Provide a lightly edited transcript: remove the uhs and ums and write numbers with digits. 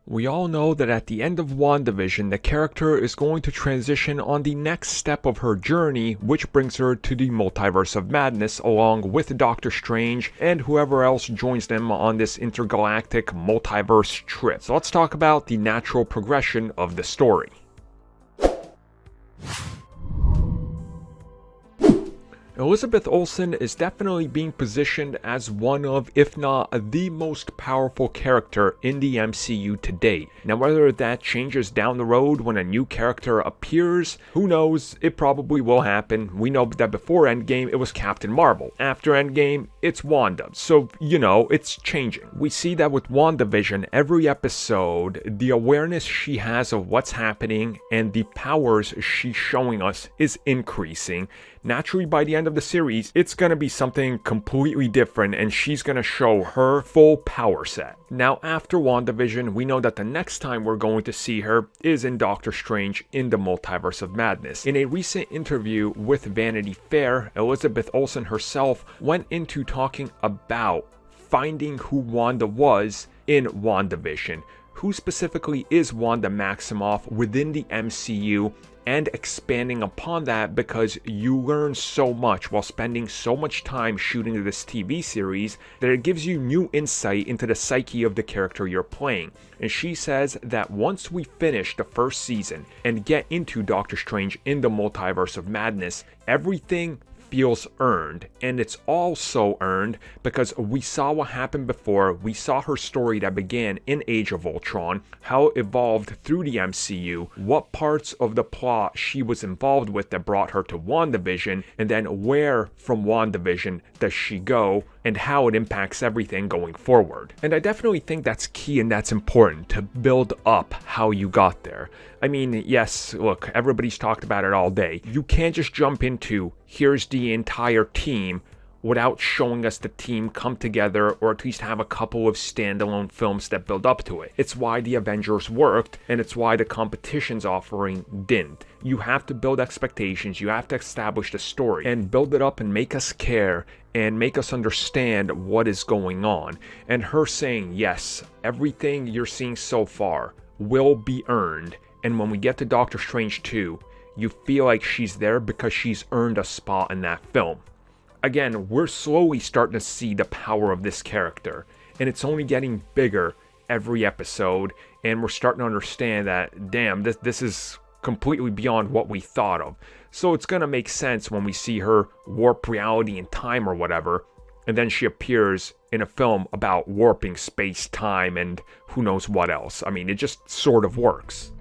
We all know that at the end of WandaVision, the character is going to transition on the next step of her journey, which brings her to the Multiverse of Madness along with Doctor Strange and whoever else joins them on this intergalactic multiverse trip. So let's talk about the natural progression of the story. Elizabeth Olsen is definitely being positioned as one of, if not the most powerful character in the MCU to date. Now, whether that changes down the road when a new character appears, who knows? It probably will happen. We know that before Endgame, it was Captain Marvel. After Endgame, it's Wanda. So, it's changing. We see that with WandaVision, every episode, the awareness she has of what's happening and the powers she's showing us is increasing. Naturally, by the end of the series, it's going to be something completely different and she's going to show her full power set. Now, after WandaVision, we know that the next time we're going to see her is in Doctor Strange in the Multiverse of Madness. In a recent interview with Vanity Fair, Elizabeth Olsen herself went into talking about finding who Wanda was in WandaVision. Who specifically is Wanda Maximoff within the MCU, and expanding upon that because you learn so much while spending so much time shooting this TV series that it gives you new insight into the psyche of the character you're playing. And she says that once we finish the first season and get into Doctor Strange in the Multiverse of Madness, everything feels earned, and it's also earned because we saw what happened before. We saw her story that began in Age of Ultron, how it evolved through the MCU, what parts of the plot she was involved with that brought her to WandaVision, and then where from WandaVision does she go and how it impacts everything going forward. And I definitely think that's key and that's important to build up how you got there. I mean, yes, look, everybody's talked about it all day. You can't just jump into, here's the entire team, without showing us the team come together or at least have a couple of standalone films that build up to it. It's why the Avengers worked, and it's why the competition's offering didn't. You have to build expectations, you have to establish the story, and build it up and make us care, and make us understand what is going on. And her saying, yes, everything you're seeing so far will be earned, and when we get to Doctor Strange 2, you feel like she's there because she's earned a spot in that film. Again, we're slowly starting to see the power of this character, and it's only getting bigger every episode, and we're starting to understand that, damn, this is completely beyond what we thought of. So it's gonna make sense when we see her warp reality and time or whatever, and then she appears in a film about warping space-time and who knows what else. I mean, it just sort of works.